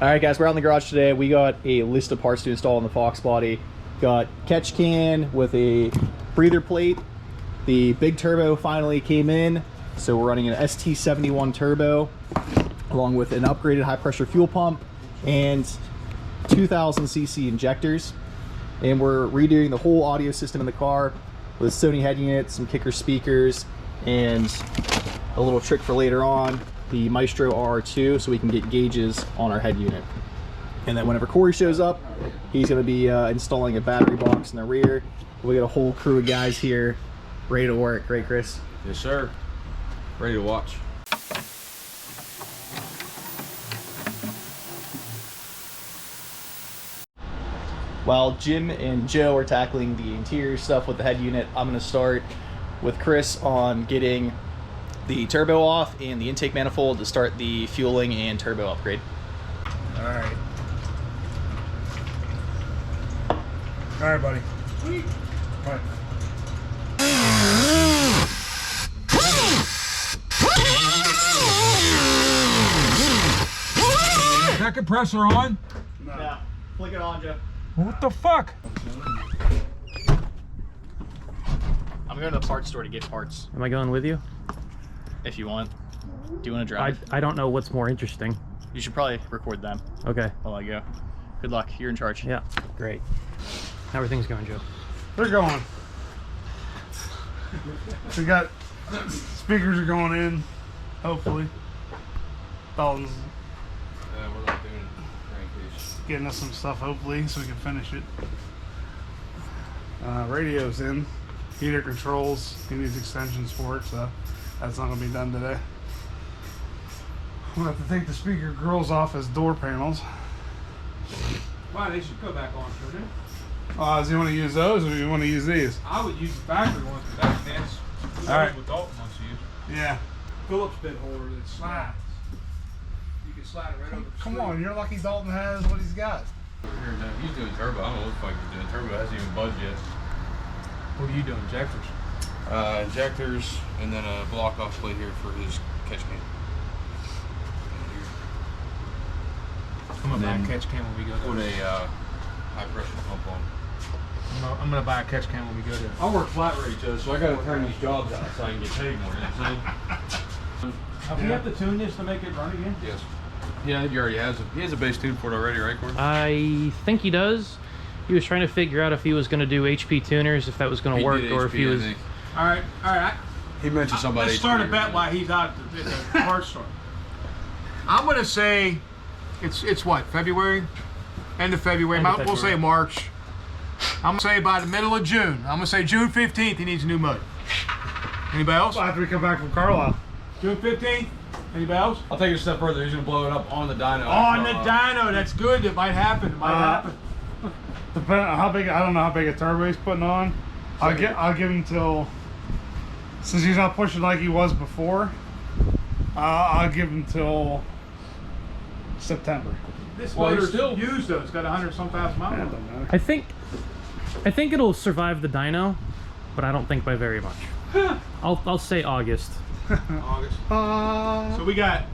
Alright guys, we're out in the garage today. We got a list of parts to install on the Foxbody. Got catch can with a breather plate. The big turbo finally came in, so we're running an ST71 turbo along with an upgraded high pressure fuel pump and 2000cc injectors. And we're redoing the whole audio system in the car with Sony head unit, some kicker speakers, and a little trick for later on, the Maestro RR2, so we can get gauges on our head unit. And then whenever Corey shows up, he's going to be installing a battery box in the rear. We got a whole crew of guys here ready to work, right Chris? Yes sir, ready to watch. While Jim and Joe are tackling the interior stuff with the head unit, I'm going to start with Chris on getting the turbo off and the intake manifold to start the fueling and turbo upgrade. Alright. Alright, buddy. Right. Is that compressor on? No. Yeah, flick it on, Joe. What the fuck? I'm going to the parts store to get parts, Am I going with you? if you want. Do you want to drive? I don't know what's more interesting. You should probably record them Okay. while I go. Good luck, you're in charge. Yeah, great. How are things going, Joe? They're going. We got speakers are going in, hopefully. Dalton's We're not doing crankcase. getting us some stuff, hopefully, so we can finish it. Radio's in. Heater controls. He needs extensions for it, so that's not going to be done today. We'll have to take the speaker grills off as door panels. Why, they should go back on, shouldn't they? Does he want to use those, or do you want to use these? I would use the factory ones, but that's Alright. what Dalton wants to use. Yeah. Phillips bit holder that slides. You can slide it right over the Come street. on, you're lucky Dalton has what he's got. He's doing turbo. I don't know what the fuck he's doing. Turbo hasn't even budged yet. What are you doing, injectors? Injectors and then a block off plate here for his catch can. I'm gonna buy Then a catch can when we go Put there. a high pressure pump on. I'm gonna buy a catch can when we go there. I work flat rate, Joe, so I gotta turn these jobs out so I can get paid more. You know what I'm saying? Do you have to tune this to make it run again? Yes. Yeah, I think he already has he has a base tune for it already, right, Corey? I think he does. He was trying to figure out if he was going to do HP tuners, if that was going to work, did or if HP, he I was... think. All right. He mentioned somebody. Let's start a bet while he's out at the parts store. I'm gonna say, it's what, February? End of February. End of We'll say February. March. I'm gonna say by the middle of June. I'm gonna say June 15th. He needs a new motor. Anybody else? After we come back from Carlisle. June 15th. Anybody else? I'll take it a step further. He's gonna blow it up on the dyno. On the dyno. That's good. That might happen. It might happen. Depending on how big, I don't know how big a turbo he's putting on. I'll give him till, since he's not pushing like he was before, I'll give him till September. This Well, he's motor's still- used though. It's got 100-some thousand miles. That on it. don't matter. I think it'll survive the dyno, but I don't think by very much. I'll say August. August. So we got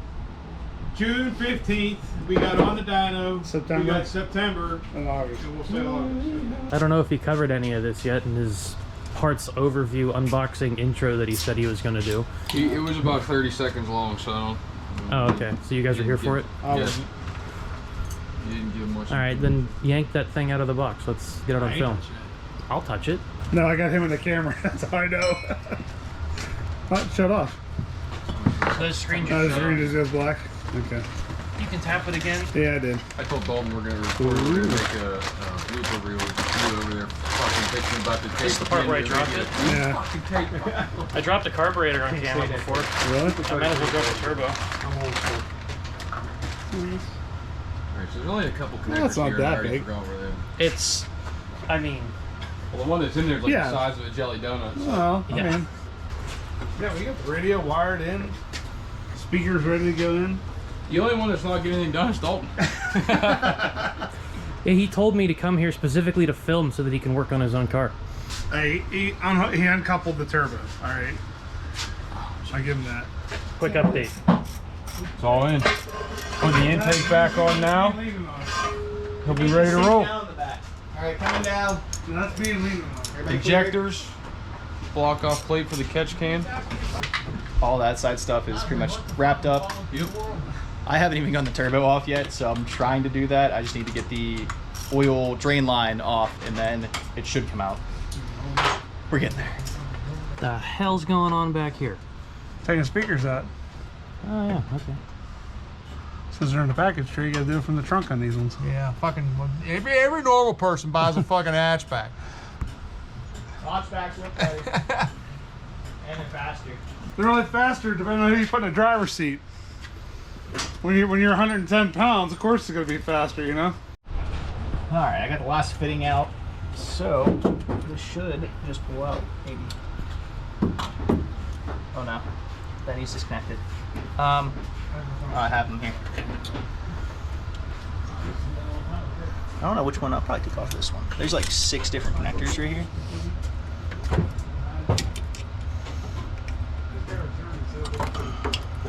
June 15th. We got on the dyno. September. We got September. In August. And we'll say August. I don't know if he covered any of this yet in his parts overview unboxing intro that he said he was going to do. It was about 30 seconds long, so I don't. Oh, okay. So you guys are here for it? I Yeah. wasn't. You didn't give much. All right, then yank that thing out of the box. Let's get it on film. I'll touch it. No, I got him in the camera. That's how I know. What? Shut off. So the screen No, the screen just goes black. Okay. You can tap it again. Yeah, I did. I told Dalton we're gonna record. We're gonna make a blooper reel with you over there fucking bitching about the tape. This is the part where I dropped it. Yeah. Fucking tape. I dropped the carburetor on camera before. Really? I might as well drop the turbo. I'm old school. Alright, so there's only a couple connectors That's not here. And I that already big. forgot where they are. It's, I mean, Well, the one that's in there is like Yeah. the size of a jelly donut. So. Well, I Yeah. mean. Yeah, we got the radio wired in. Speakers ready to go in. The only one that's not getting anything done is Dalton. yeah, he told me to come here specifically to film so that he can work on his own car. Hey, he uncoupled the turbo. All right. I give him that. Quick update. It's all in. Put the intake back on now. He'll be ready to roll. All right, coming down. That's me leaning on. Everybody Injectors, block off plate for the catch can. clear? All that side stuff is pretty much wrapped up. Yep. I haven't even gotten the turbo off yet, so I'm trying to do that. I just need to get the oil drain line off, and then it should come out. We're getting there. The hell's going on back here? Taking speakers out. Oh yeah, okay. Since they're in the package tree, you gotta do it from the trunk on these ones. Yeah, fucking every normal person buys a fucking hatchback. Hatchbacks look like, and they're faster. They're only faster depending on who you put in the driver's seat. When you're 110 pounds, of course it's gonna be faster, you know? All right, I got the last fitting out, so this should just pull out, maybe. Oh no, that needs disconnected. I have them here. I don't know which one. I'll probably take off this one. There's like 6 different connectors right here.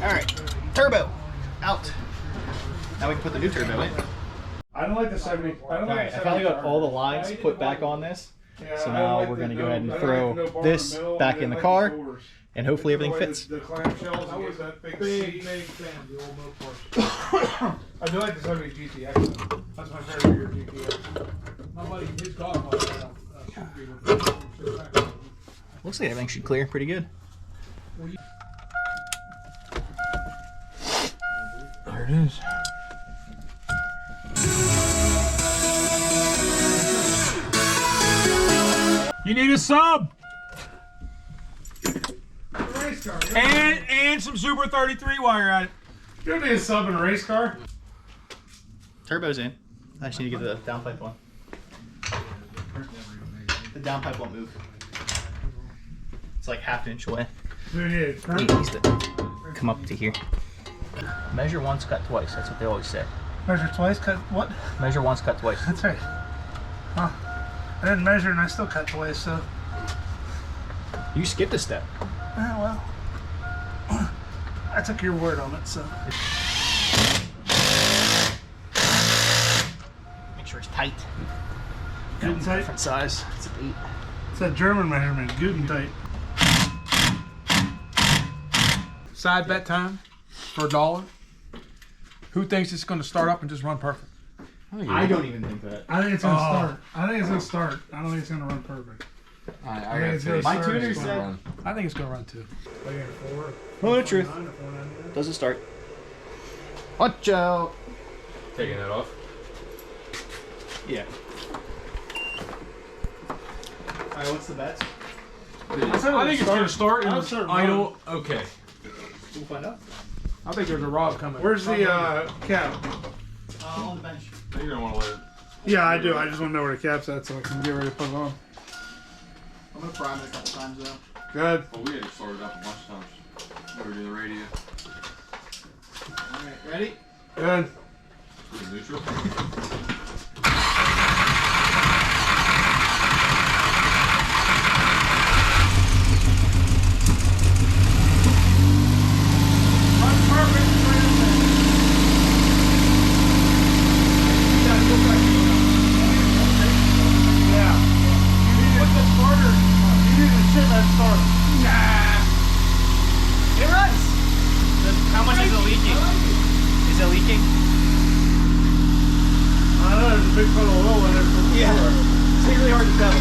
All right, turbo out. Now we can put the new turbo in. I don't like the 70. I don't All right, I finally got all the lines put back on this. So now we're gonna go ahead and throw this back in the car, and hopefully everything fits. The clamshells, I was that big fan of the old milk Porsche. I do like the 70 GTX. That's my favorite year GTX. My buddy, his dog likes that. Looks like everything should clear pretty good. There it is. You need a sub Race car. and some Super 33 while you're at it. You don't need a sub in a race car. Turbo's in. I just need to get the downpipe one. The downpipe won't move. It's like half an inch away. Dude, It needs to come up to here. Measure once, cut twice. That's what they always say. Measure twice, cut what? Measure once, cut twice. That's right. Huh. I didn't measure and I still cut twice, so. You skipped a step. Well. I took your word on it, so. Make sure it's tight. Good and tight. Different size. It's an 8. It's that German measurement, good and tight. Side bet time for $1. Who thinks it's going to start up and just run perfect? I don't even think that. I think it's gonna start. I think it's gonna start. I don't think it's gonna run perfect. I think got it's gonna faith. My start. tuner It's gonna said. run. I think it's gonna run too. Moment of truth. Doesn't start. Watch out. Taking that off. Yeah. Alright, what's the bets? I think it's going to start and I'll it's start idle. Okay. We'll find out. I think there's a rod coming. Where's the cap? On the bench. You're going to want to let it. Yeah, I do. I just want to know where the cap's at so I can get ready to put it on. I'm gonna prime it a couple times though. Good. Well, we had to start it up a bunch of times. We were doing the radio. Alright, ready? Good. Pretty neutral. It runs! How much is it leaking? Is it leaking? I know there's a big puddle of oil in there. Yeah. It's really hard to tell.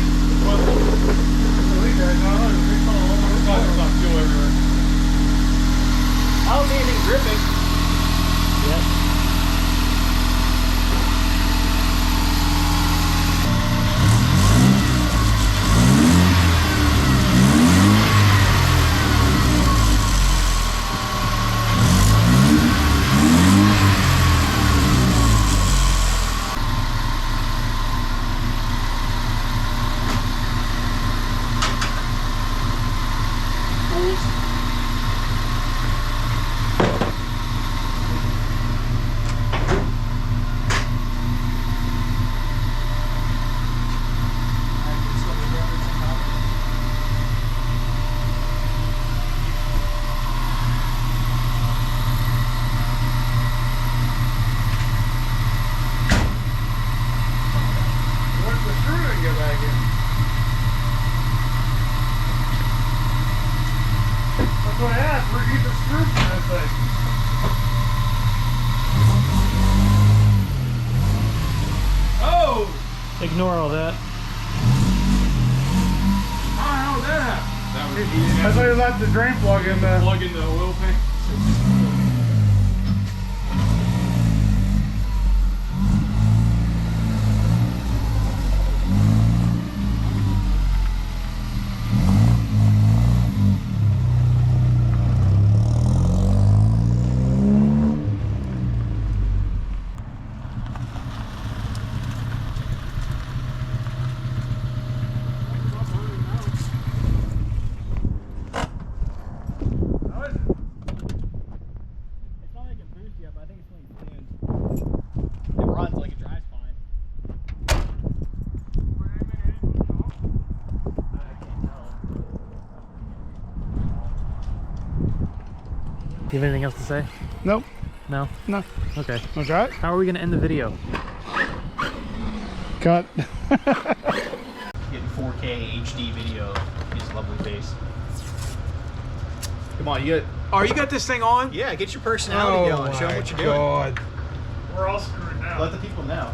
I don't see anything dripping. Yeah. Ignore all that. How did that happen? That was I thought you left the drain plug in there. Plug in the oil tank. It's not like it boosts yet, but I think it's going to It runs like it drives fine. I can't tell. Do you have anything else to say? Nope. No? No. Okay. Okay. How are we going to end the video? Cut. Getting 4K HD video of his lovely face. Come on, you got this thing on? get your personality going. Show them what you're doing. God. We're all screwed now. Let the people know.